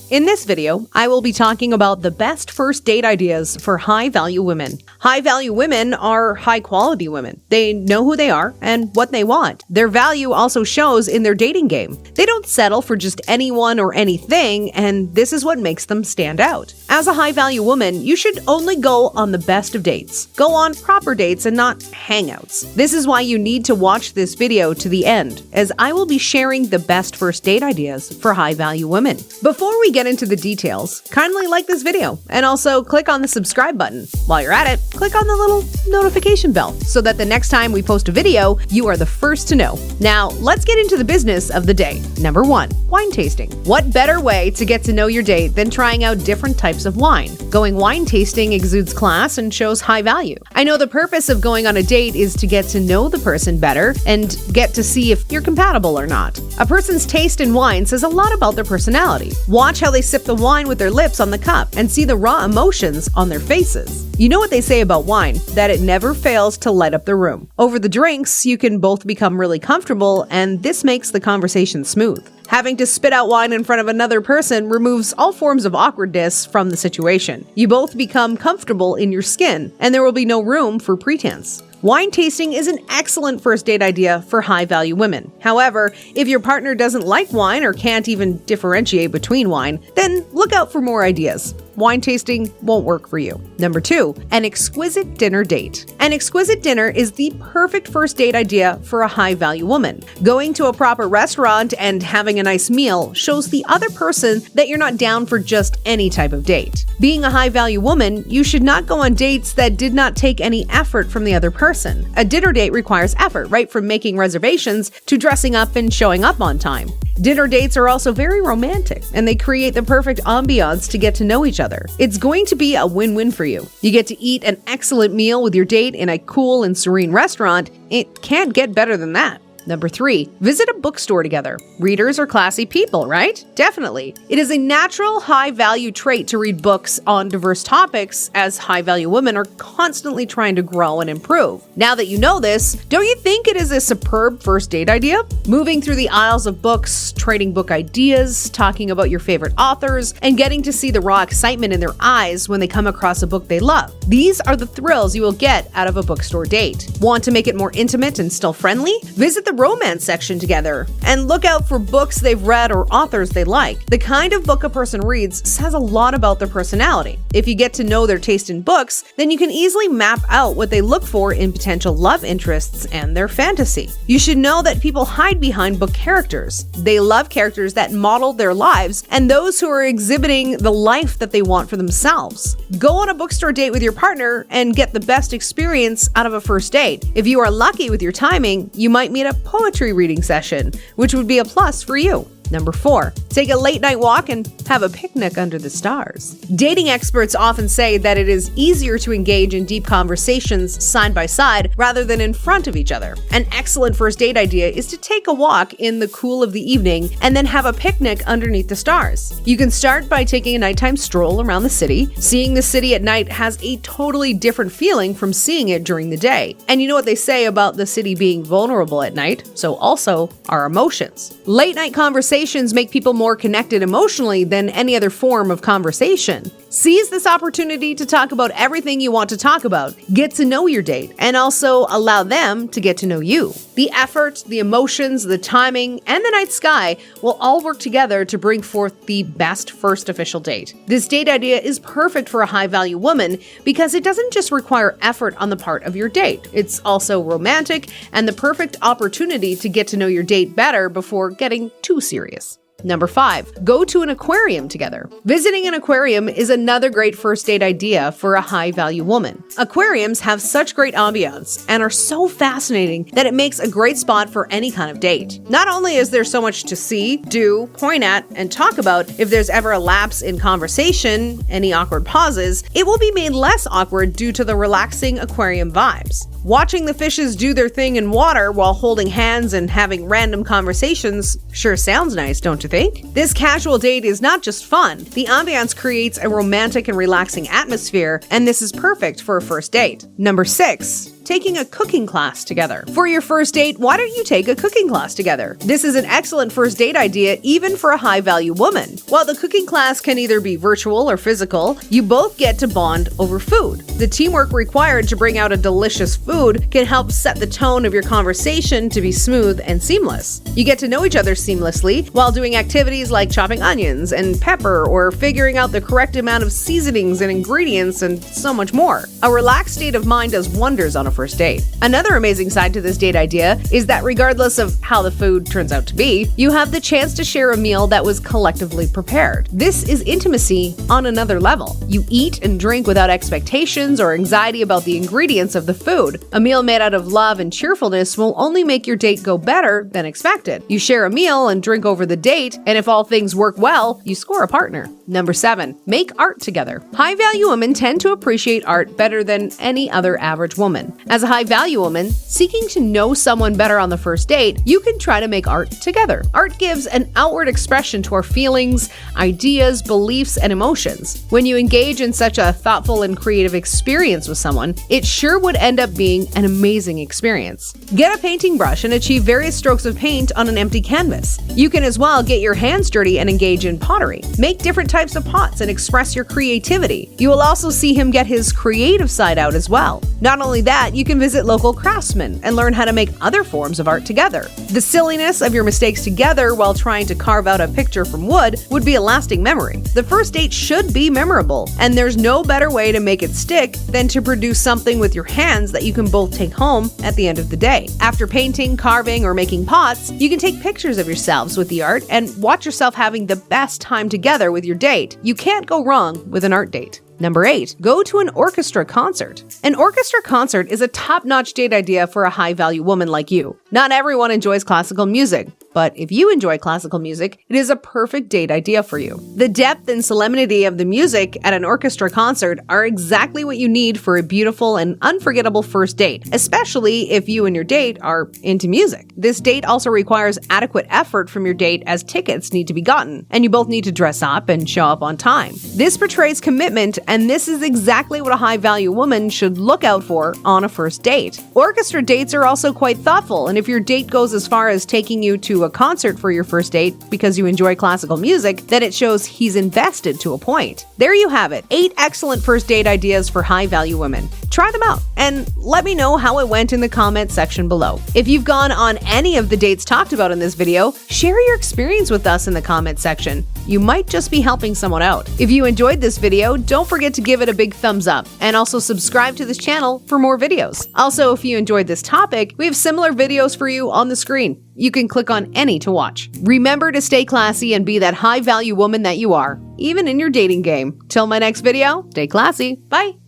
In this video, I will be talking about the best first date ideas for high-value women. High-value women are high-quality women. They know who they are and what they want. Their value also shows in their dating game. They don't settle for just anyone or anything, and this is what makes them stand out. As a high-value woman, you should only go on the best of dates. Go on proper dates and not hangouts. This is why you need to watch this video to the end, as I will be sharing the best first date ideas for high-value women. Before we get into the details, kindly like this video and also click on the subscribe button. While you're at it, click on the little notification bell so that the next time we post a video, you are the first to know. Now, let's get into the business of the day. Number 1, wine tasting. What better way to get to know your date than trying out different types of wine? Going wine tasting exudes class and shows high value. I know the purpose of going on a date is to get to know the person better and get to see if you're compatible or not. A person's taste in wine says a lot about their personality. Watch how they sip the wine with their lips on the cup and see the raw emotions on their faces. You know what they say about wine, that it never fails to light up the room. Over the drinks, you can both become really comfortable, and this makes the conversation smooth. Having to spit out wine in front of another person removes all forms of awkwardness from the situation. You both become comfortable in your skin, and there will be no room for pretense. Wine tasting is an excellent first date idea for high-value women. However, if your partner doesn't like wine or can't even differentiate between wine, then look out for more ideas. Wine tasting won't work for you. Number 2, an exquisite dinner date. An exquisite dinner is the perfect first date idea for a high-value woman. Going to a proper restaurant and having a nice meal shows the other person that you're not down for just any type of date. Being a high-value woman, you should not go on dates that did not take any effort from the other person. A dinner date requires effort, right from making reservations to dressing up and showing up on time. Dinner dates are also very romantic, and they create the perfect ambiance to get to know each other. It's going to be a win-win for you. You get to eat an excellent meal with your date in a cool and serene restaurant. It can't get better than that. Number 3, visit a bookstore together. Readers are classy people, right? Definitely. It is a natural high-value trait to read books on diverse topics, as high-value women are constantly trying to grow and improve. Now that you know this, don't you think it is a superb first date idea? Moving through the aisles of books, trading book ideas, talking about your favorite authors, and getting to see the raw excitement in their eyes when they come across a book they love. These are the thrills you will get out of a bookstore date. Want to make it more intimate and still friendly? Visit the romance section together and look out for books they've read or authors they like. The kind of book a person reads says a lot about their personality. If you get to know their taste in books, then you can easily map out what they look for in potential love interests and their fantasy. You should know that people hide behind book characters. They love characters that model their lives and those who are exhibiting the life that they want for themselves. Go on a bookstore date with your partner and get the best experience out of a first date. If you are lucky with your timing, you might meet a poetry reading session, which would be a plus for you. Number 4, take a late night walk and have a picnic under the stars. Dating experts often say that it is easier to engage in deep conversations side by side rather than in front of each other. An excellent first date idea is to take a walk in the cool of the evening and then have a picnic underneath the stars. You can start by taking a nighttime stroll around the city. Seeing the city at night has a totally different feeling from seeing it during the day. And you know what they say about the city being vulnerable at night, so also our emotions. Late night conversations make people more connected emotionally than any other form of conversation. Seize this opportunity to talk about everything you want to talk about, get to know your date, and also allow them to get to know you. The effort, the emotions, the timing, and the night sky will all work together to bring forth the best first official date. This date idea is perfect for a high-value woman because it doesn't just require effort on the part of your date. It's also romantic and the perfect opportunity to get to know your date better before getting too serious. Number 5, go to an aquarium together. Visiting an aquarium is another great first date idea for a high-value woman. Aquariums have such great ambiance and are so fascinating that it makes a great spot for any kind of date. Not only is there so much to see, do, point at, and talk about, if there's ever a lapse in conversation, any awkward pauses, it will be made less awkward due to the relaxing aquarium vibes. Watching the fishes do their thing in water while holding hands and having random conversations sure sounds nice, don't you think? This casual date is not just fun. The ambiance creates a romantic and relaxing atmosphere, and this is perfect for a first date. Number 6. taking a cooking class together. For your first date, why don't you take a cooking class together? This is an excellent first date idea even for a high-value woman. While the cooking class can either be virtual or physical, you both get to bond over food. The teamwork required to bring out a delicious food can help set the tone of your conversation to be smooth and seamless. You get to know each other seamlessly while doing activities like chopping onions and pepper or figuring out the correct amount of seasonings and ingredients and so much more. A relaxed state of mind does wonders on a first date. Another amazing side to this date idea is that regardless of how the food turns out to be, you have the chance to share a meal that was collectively prepared. This is intimacy on another level. You eat and drink without expectations or anxiety about the ingredients of the food. A meal made out of love and cheerfulness will only make your date go better than expected. You share a meal and drink over the date, and if all things work well, you score a partner. Number 7, make art together. High-value women tend to appreciate art better than any other average woman. As a high-value woman, seeking to know someone better on the first date, you can try to make art together. Art gives an outward expression to our feelings, ideas, beliefs, and emotions. When you engage in such a thoughtful and creative experience with someone, it sure would end up being an amazing experience. Get a painting brush and achieve various strokes of paint on an empty canvas. You can as well get your hands dirty and engage in pottery. Make different types of pots and express your creativity. You will also see him get his creative side out as well. Not only that, you can visit local craftsmen and learn how to make other forms of art together. The silliness of your mistakes together while trying to carve out a picture from wood would be a lasting memory. The first date should be memorable, and there's no better way to make it stick than to produce something with your hands that you can both take home at the end of the day. After painting, carving, or making pots, you can take pictures of yourselves with the art and watch yourself having the best time together with your date. You can't go wrong with an art date. Number 8, go to an orchestra concert. An orchestra concert is a top-notch date idea for a high-value woman like you. Not everyone enjoys classical music, but if you enjoy classical music, it is a perfect date idea for you. The depth and solemnity of the music at an orchestra concert are exactly what you need for a beautiful and unforgettable first date, especially if you and your date are into music. This date also requires adequate effort from your date as tickets need to be gotten, and you both need to dress up and show up on time. This portrays commitment, and this is exactly what a high-value woman should look out for on a first date. Orchestra dates are also quite thoughtful, and if your date goes as far as taking you to a concert for your first date because you enjoy classical music, then it shows he's invested to a point. There you have it, 8 excellent first date ideas for high-value women. Try them out and let me know how it went in the comment section below. If you've gone on any of the dates talked about in this video, share your experience with us in the comment section. You might just be helping someone out. If you enjoyed this video, don't forget to give it a big thumbs up and also subscribe to this channel for more videos. Also, if you enjoyed this topic, we have similar videos for you on the screen. You can click on any to watch. Remember to stay classy and be that high-value woman that you are, even in your dating game. Till my next video, stay classy. Bye.